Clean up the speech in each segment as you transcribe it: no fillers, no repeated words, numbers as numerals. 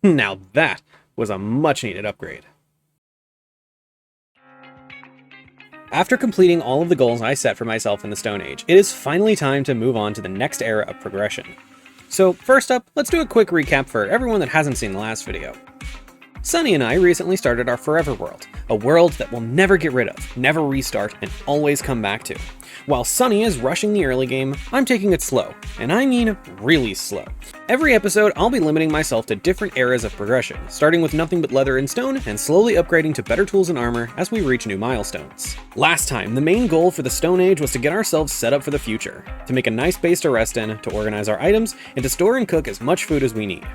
Now that was a much needed upgrade. After completing all of the goals I set for myself in the Stone Age, it is finally time to move on to the next era of progression. So first up, let's do a quick recap for everyone that hasn't seen the last video. Sunny and I recently started our Forever World, a world that we'll never get rid of, never restart, and always come back to. While Sunny is rushing the early game, I'm taking it slow, and I mean really slow. Every episode, I'll be limiting myself to different eras of progression, starting with nothing but leather and stone, and slowly upgrading to better tools and armor as we reach new milestones. Last time, the main goal for the Stone Age was to get ourselves set up for the future, to make a nice base to rest in, to organize our items, and to store and cook as much food as we need.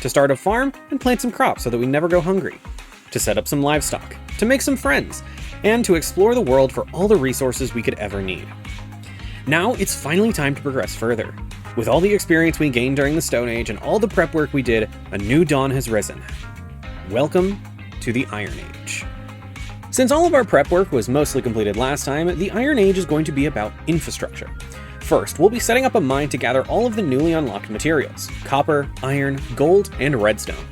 To start a farm and plant some crops so that we never go hungry. To set up some livestock, to make some friends, and to explore the world for all the resources we could ever need. Now it's finally time to progress further. With all the experience we gained during the Stone Age and all the prep work we did, a new dawn has risen. Welcome to the Iron Age. Since all of our prep work was mostly completed last time, the Iron Age is going to be about infrastructure. First, we'll be setting up a mine to gather all of the newly unlocked materials: copper, iron, gold, and redstone.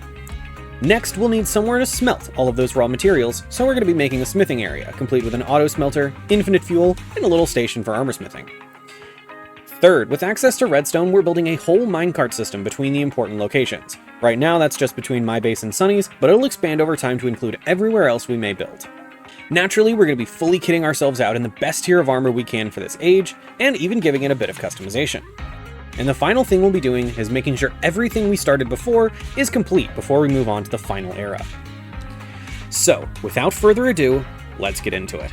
Next, we'll need somewhere to smelt all of those raw materials, so we're going to be making a smithing area, complete with an auto smelter, infinite fuel, and a little station for armor smithing. Third, with access to redstone, we're building a whole minecart system between the important locations. Right now, that's just between my base and Sunny's, but it'll expand over time to include everywhere else we may build. Naturally, we're going to be fully kitting ourselves out in the best tier of armor we can for this age, and even giving it a bit of customization. And the final thing we'll be doing is making sure everything we started before is complete before we move on to the final era. So, without further ado, let's get into it.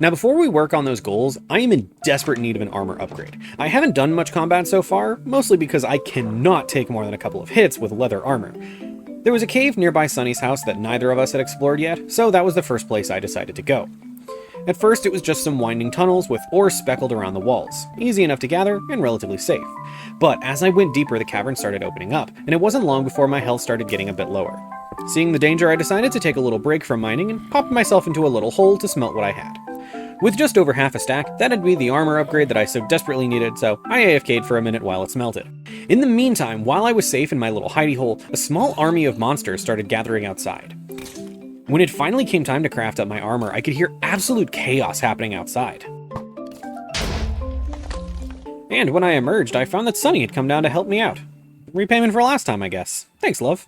Now before we work on those goals, I am in desperate need of an armor upgrade. I haven't done much combat so far, mostly because I cannot take more than a couple of hits with leather armor. There was a cave nearby Sunny's house that neither of us had explored yet, so that was the first place I decided to go. At first, it was just some winding tunnels with ore speckled around the walls, easy enough to gather and relatively safe. But as I went deeper, the cavern started opening up, and it wasn't long before my health started getting a bit lower. Seeing the danger, I decided to take a little break from mining and popped myself into a little hole to smelt what I had. With just over half a stack, that'd be the armor upgrade that I so desperately needed, so I AFK'd for a minute while it smelted. In the meantime, while I was safe in my little hidey hole, a small army of monsters started gathering outside. When it finally came time to craft up my armor, I could hear absolute chaos happening outside. And when I emerged, I found that Sunny had come down to help me out. Repayment for last time, I guess. Thanks, love.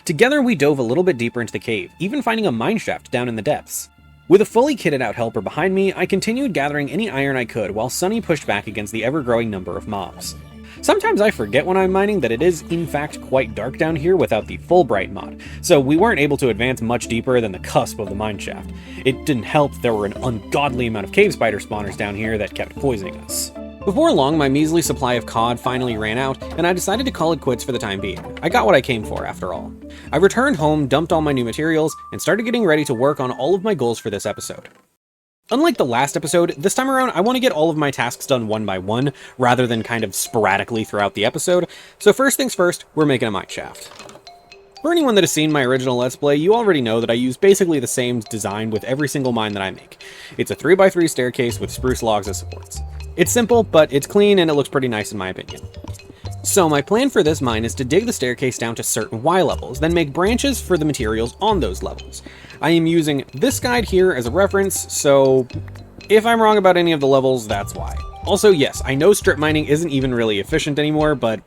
Together we dove a little bit deeper into the cave, even finding a mineshaft down in the depths. With a fully kitted out helper behind me, I continued gathering any iron I could while Sunny pushed back against the ever-growing number of mobs. Sometimes I forget when I'm mining that it is in fact quite dark down here without the Fulbright mod, so we weren't able to advance much deeper than the cusp of the mineshaft. It didn't help there were an ungodly amount of cave spider spawners down here that kept poisoning us. Before long, my measly supply of cod finally ran out, and I decided to call it quits for the time being. I got what I came for, after all. I returned home, dumped all my new materials, and started getting ready to work on all of my goals for this episode. Unlike the last episode, this time around I want to get all of my tasks done one by one, rather than kind of sporadically throughout the episode, so first things first, we're making a mineshaft. For anyone that has seen my original Let's Play, you already know that I use basically the same design with every single mine that I make. It's a 3x3 staircase with spruce logs as supports. It's simple, but it's clean and it looks pretty nice in my opinion. So my plan for this mine is to dig the staircase down to certain Y levels, then make branches for the materials on those levels. I am using this guide here as a reference, so if I'm wrong about any of the levels, that's why. Also, yes, I know strip mining isn't even really efficient anymore, but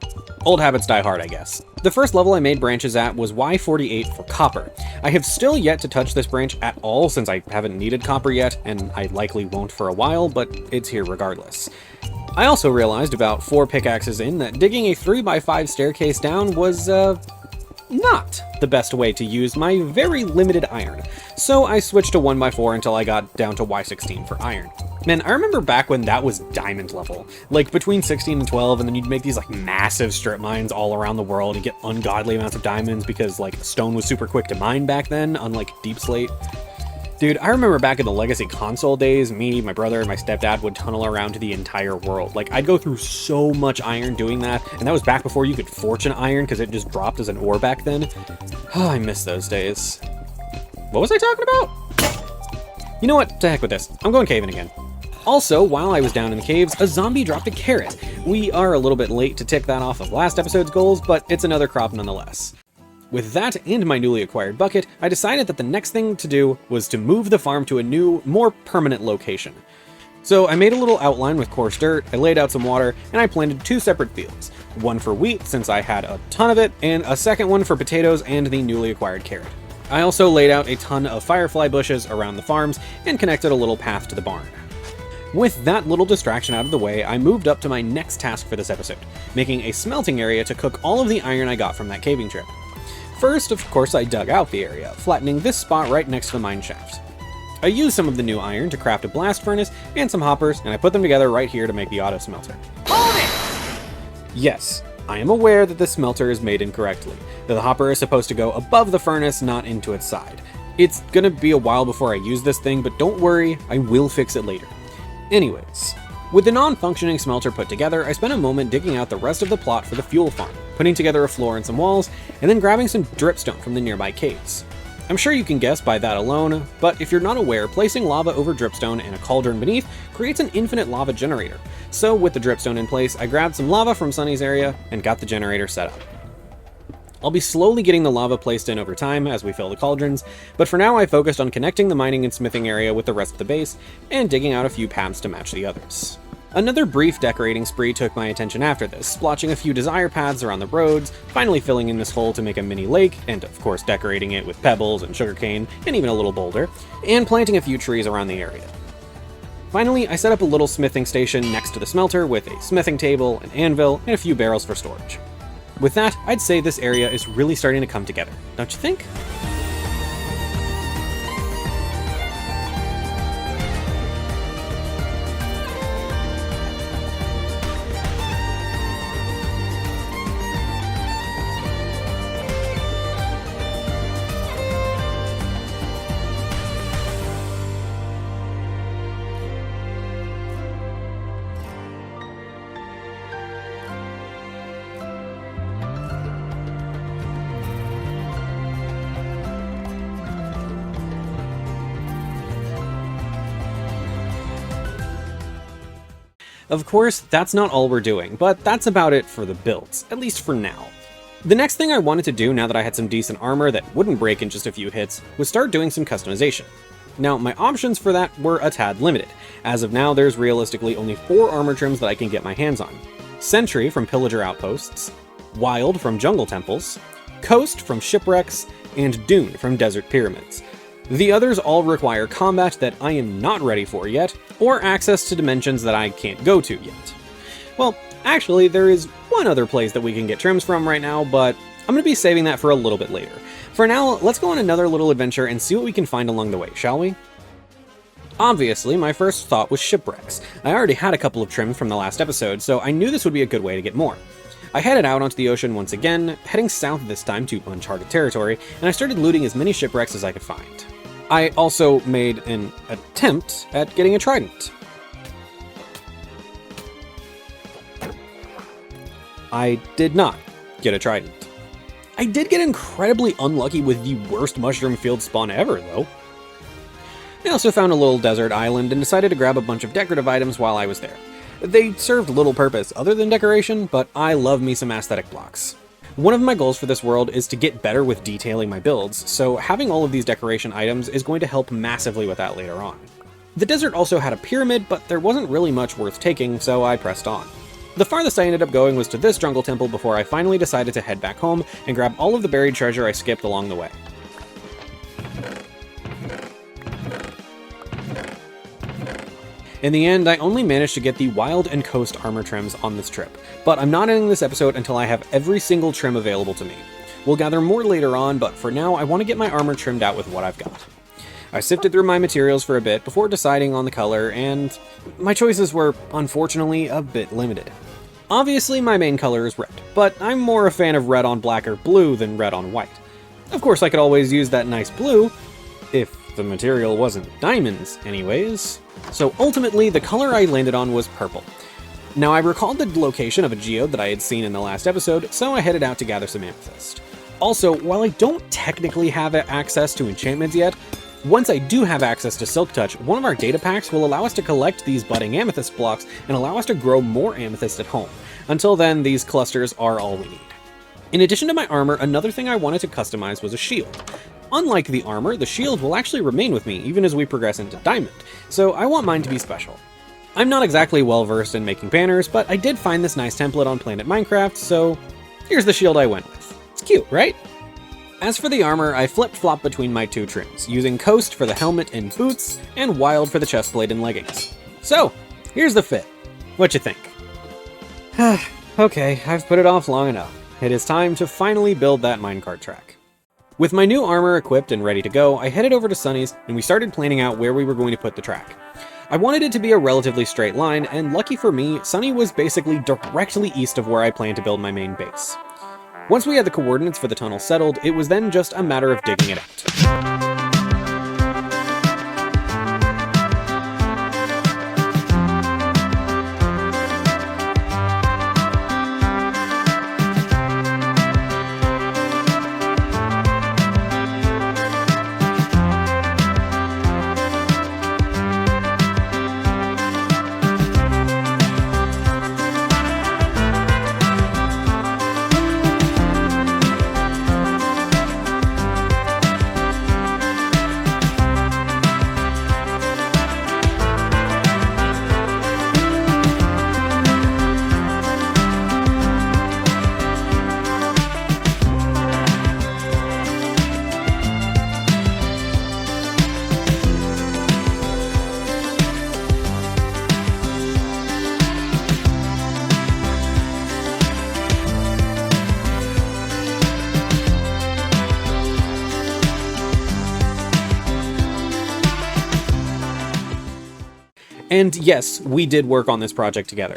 old habits die hard, I guess. The first level I made branches at was Y48 for copper. I have still yet to touch this branch at all since I haven't needed copper yet, and I likely won't for a while, but it's here regardless. I also realized about 4 pickaxes in that digging a 3x5 staircase down was, not the best way to use my very limited iron, so I switched to 1x4 until I got down to Y16 for iron. Man, I remember back when that was diamond level, like between 16 and 12, and then you'd make these like massive strip mines all around the world and get ungodly amounts of diamonds because like stone was super quick to mine back then, unlike deep slate. Dude, I remember back in the Legacy console days, me, my brother, and my stepdad would tunnel around to the entire world. Like, I'd go through so much iron doing that, and that was back before you could fortune iron because it just dropped as an ore back then. Oh, I miss those days. What was I talking about? You know what? To heck with this. I'm going caving again. Also, while I was down in the caves, a zombie dropped a carrot. We are a little bit late to tick that off of last episode's goals, but it's another crop nonetheless. With that and my newly acquired bucket, I decided that the next thing to do was to move the farm to a new, more permanent location. So I made a little outline with coarse dirt, I laid out some water, and I planted 2 separate fields. One for wheat, since I had a ton of it, and a second one for potatoes and the newly acquired carrot. I also laid out a ton of firefly bushes around the farms and connected a little path to the barn. With that little distraction out of the way, I moved up to my next task for this episode, making a smelting area to cook all of the iron I got from that caving trip. First, of course, I dug out the area, flattening this spot right next to the mine shaft. I used some of the new iron to craft a blast furnace and some hoppers, and I put them together right here to make the auto smelter. Hold it! Yes, I am aware that the smelter is made incorrectly, that the hopper is supposed to go above the furnace, not into its side. It's gonna be a while before I use this thing, but don't worry, I will fix it later. Anyways, with the non-functioning smelter put together, I spent a moment digging out the rest of the plot for the fuel farm, putting together a floor and some walls, and then grabbing some dripstone from the nearby caves. I'm sure you can guess by that alone, but if you're not aware, placing lava over dripstone and a cauldron beneath creates an infinite lava generator. So with the dripstone in place, I grabbed some lava from Sunny's area and got the generator set up. I'll be slowly getting the lava placed in over time as we fill the cauldrons, but for now I focused on connecting the mining and smithing area with the rest of the base, and digging out a few paths to match the others. Another brief decorating spree took my attention after this, splotching a few desire paths around the roads, finally filling in this hole to make a mini lake, and of course decorating it with pebbles and sugarcane, and even a little boulder, and planting a few trees around the area. Finally, I set up a little smithing station next to the smelter with a smithing table, an anvil, and a few barrels for storage. With that, I'd say this area is really starting to come together, don't you think? Of course, that's not all we're doing, but that's about it for the builds, at least for now. The next thing I wanted to do now that I had some decent armor that wouldn't break in just a few hits was start doing some customization. Now, my options for that were a tad limited. As of now, there's realistically only 4 armor trims that I can get my hands on. Sentry from Pillager Outposts, Wild from Jungle Temples, Coast from Shipwrecks, and Dune from Desert Pyramids. The others all require combat that I am not ready for yet, or access to dimensions that I can't go to yet. Well, actually, there is one other place that we can get trims from right now, but I'm going to be saving that for a little bit later. For now, let's go on another little adventure and see what we can find along the way, shall we? Obviously, my first thought was shipwrecks. I already had a couple of trims from the last episode, so I knew this would be a good way to get more. I headed out onto the ocean once again, heading south this time to uncharted territory, and I started looting as many shipwrecks as I could find. I also made an attempt at getting a trident. I did not get a trident. I did get incredibly unlucky with the worst mushroom field spawn ever, though. I also found a little desert island and decided to grab a bunch of decorative items while I was there. They served little purpose other than decoration, but I love me some aesthetic blocks. One of my goals for this world is to get better with detailing my builds, so having all of these decoration items is going to help massively with that later on. The desert also had a pyramid, but there wasn't really much worth taking, so I pressed on. The farthest I ended up going was to this jungle temple before I finally decided to head back home and grab all of the buried treasure I skipped along the way. In the end, I only managed to get the Wild and Coast armor trims on this trip, but I'm not ending this episode until I have every single trim available to me. We'll gather more later on, but for now I want to get my armor trimmed out with what I've got. I sifted through my materials for a bit before deciding on the color, and my choices were, unfortunately, a bit limited. Obviously my main color is red, but I'm more a fan of red on black or blue than red on white. Of course I could always use that nice blue, if the material wasn't diamonds anyways. So ultimately, the color I landed on was purple. Now I recalled the location of a geode that I had seen in the last episode, so I headed out to gather some amethyst. Also, while I don't technically have access to enchantments yet, Once I do have access to Silk Touch, one of our data packs will allow us to collect these budding amethyst blocks and allow us to grow more amethyst at home. Until then, these clusters are all we need. In addition to my armor, another thing I wanted to customize was a shield. Unlike the armor, the shield will actually remain with me even as we progress into Diamond, so I want mine to be special. I'm not exactly well versed in making banners, but I did find this nice template on Planet Minecraft, so here's the shield I went with. It's cute, right? As for the armor, I flip-flop between my two trims, using Coast for the helmet and boots, and Wild for the chestplate and leggings. So, here's the fit. What you think? Okay, I've put it off long enough. It is time to finally build that minecart track. With my new armor equipped and ready to go, I headed over to Sunny's and we started planning out where we were going to put the track. I wanted it to be a relatively straight line, and lucky for me, Sunny was basically directly east of where I planned to build my main base. Once we had the coordinates for the tunnel settled, it was then just a matter of digging it out. And yes, we did work on this project together.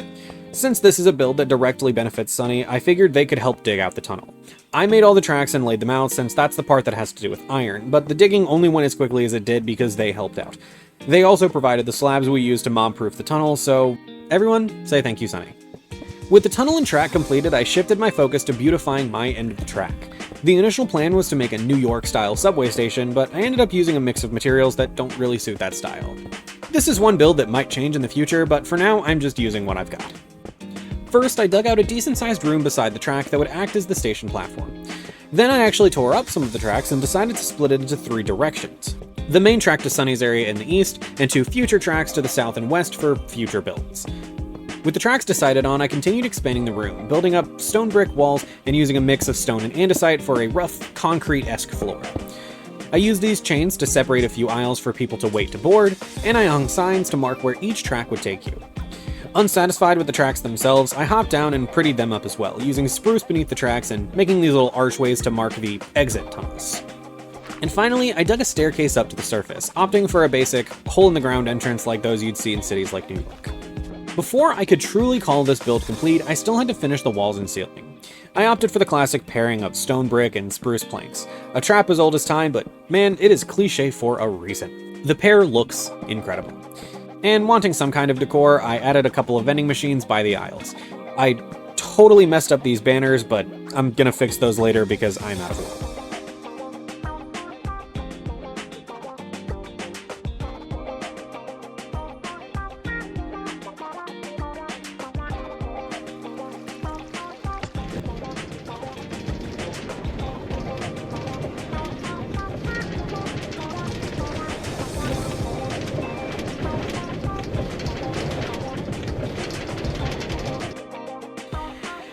Since this is a build that directly benefits Sunny, I figured they could help dig out the tunnel. I made all the tracks and laid them out since that's the part that has to do with iron, but the digging only went as quickly as it did because they helped out. They also provided the slabs we used to mob-proof the tunnel, so everyone, say thank you, Sunny. With the tunnel and track completed, I shifted my focus to beautifying my end of the track. The initial plan was to make a New York-style subway station, but I ended up using a mix of materials that don't really suit that style. This is one build that might change in the future, but for now, I'm just using what I've got. First, I dug out a decent-sized room beside the track that would act as the station platform. Then I actually tore up some of the tracks and decided to split it into 3 directions. The main track to Sunny's area in the east, and 2 future tracks to the south and west for future builds. With the tracks decided on, I continued expanding the room, building up stone brick walls and using a mix of stone and andesite for a rough, concrete-esque floor. I used these chains to separate a few aisles for people to wait to board, and I hung signs to mark where each track would take you. Unsatisfied with the tracks themselves, I hopped down and prettied them up as well, using spruce beneath the tracks and making these little archways to mark the exit tunnels. And finally, I dug a staircase up to the surface, opting for a basic, hole-in-the-ground entrance like those you'd see in cities like New York. Before I could truly call this build complete, I still had to finish the walls and ceiling. I opted for the classic pairing of stone brick and spruce planks, a trap as old as time, but man, it is cliche for a reason. The pair looks incredible. And wanting some kind of decor, I added a couple of vending machines by the aisles. I totally messed up these banners, but I'm gonna fix those later because I'm out of room.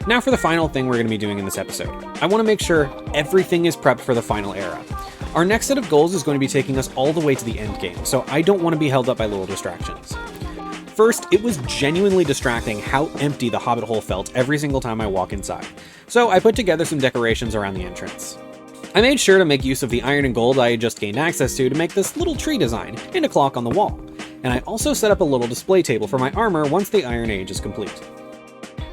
Now for the final thing we're going to be doing in this episode. I want to make sure everything is prepped for the final era. Our next set of goals is going to be taking us all the way to the end game, so I don't want to be held up by little distractions. First, it was genuinely distracting how empty the Hobbit hole felt every single time I walk inside, so I put together some decorations around the entrance. I made sure to make use of the iron and gold I had just gained access to make this little tree design and a clock on the wall, and I also set up a little display table for my armor once the Iron Age is complete.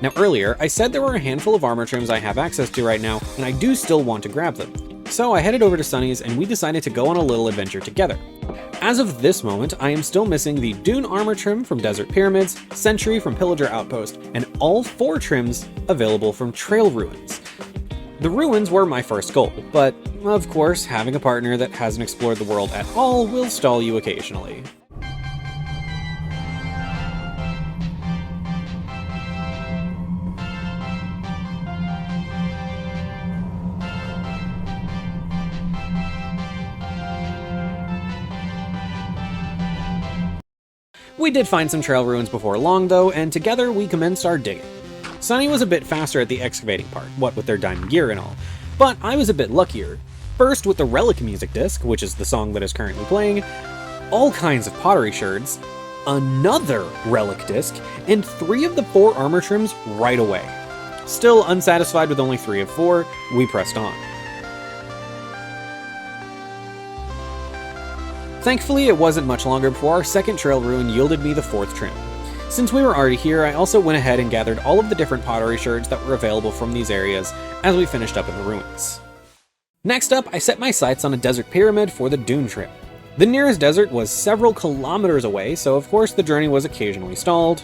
Now earlier, I said there were a handful of armor trims I have access to right now, and I do still want to grab them. So I headed over to Sunny's and we decided to go on a little adventure together. As of this moment, I am still missing the Dune armor trim from Desert Pyramids, Sentry from Pillager Outpost, and all 4 trims available from Trail Ruins. The ruins were my first goal, but of course, having a partner that hasn't explored the world at all will stall you occasionally. We did find some trail ruins before long though, and together we commenced our digging. Sunny was a bit faster at the excavating part, what with their diamond gear and all, but I was a bit luckier. First with the relic music disc, which is the song that is currently playing, all kinds of pottery shards, another relic disc, and 3 of the 4 armor trims right away. Still unsatisfied with only 3 of 4, we pressed on. Thankfully, it wasn't much longer before our second trail ruin yielded me the 4th trim. Since we were already here, I also went ahead and gathered all of the different pottery shards that were available from these areas as we finished up in the ruins. Next up, I set my sights on a desert pyramid for the dune trim. The nearest desert was several kilometers away, so of course the journey was occasionally stalled.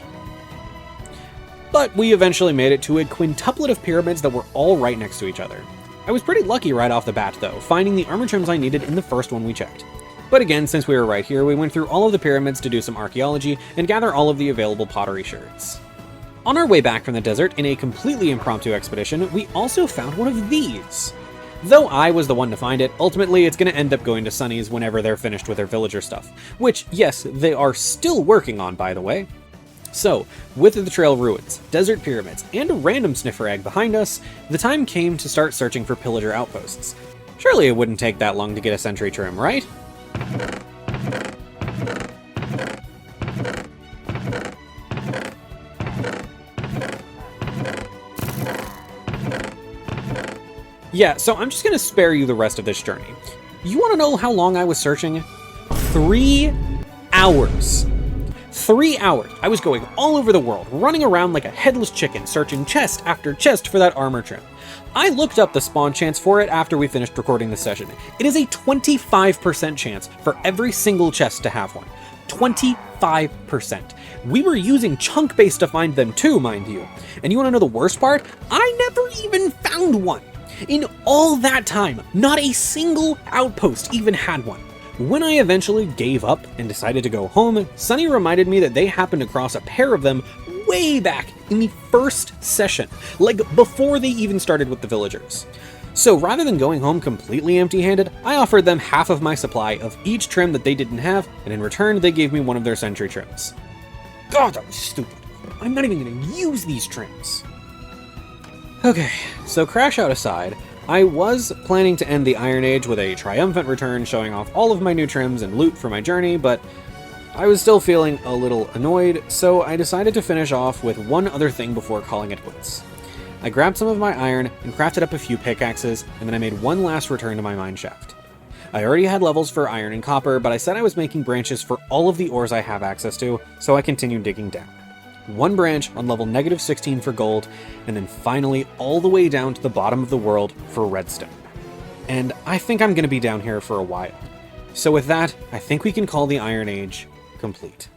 But we eventually made it to a quintuplet of pyramids that were all right next to each other. I was pretty lucky right off the bat though, finding the armor trims I needed in the first one we checked. But again, since we were right here, we went through all of the pyramids to do some archaeology and gather all of the available pottery shards. On our way back from the desert, in a completely impromptu expedition, we also found one of these. Though I was the one to find it, ultimately it's going to end up going to Sunny's whenever they're finished with their villager stuff. Which, yes, they are still working on, by the way. So, with the trail ruins, desert pyramids, and a random sniffer egg behind us, the time came to start searching for pillager outposts. Surely it wouldn't take that long to get a sentry trim, right? Yeah, so I'm just gonna spare you the rest of this journey. You wanna know how long I was searching? 3 hours. 3 hours. I was going all over the world, running around like a headless chicken, searching chest after chest for that armor trim. I looked up the spawn chance for it after we finished recording this session. It is a 25% chance for every single chest to have one. 25%. We were using chunk base to find them too, mind you. And you wanna know the worst part? I never even found one. In all that time, not a single outpost even had one. When I eventually gave up and decided to go home, Sunny reminded me that they happened across a pair of them way back in the first session, like before they even started with the villagers. So rather than going home completely empty-handed, I offered them half of my supply of each trim that they didn't have, and in return they gave me one of their sentry trims. God, that was stupid. I'm not even gonna use these trims. Okay, so crash out aside, I was planning to end the Iron Age with a triumphant return showing off all of my new trims and loot for my journey, but I was still feeling a little annoyed, so I decided to finish off with one other thing before calling it quits. I grabbed some of my iron and crafted up a few pickaxes, and then I made one last return to my mineshaft. I already had levels for iron and copper, but I said I was making branches for all of the ores I have access to, so I continued digging down. One branch on level -16 for gold, and then finally all the way down to the bottom of the world for redstone. And I think I'm going to be down here for a while. So with that, I think we can call the Iron Age complete.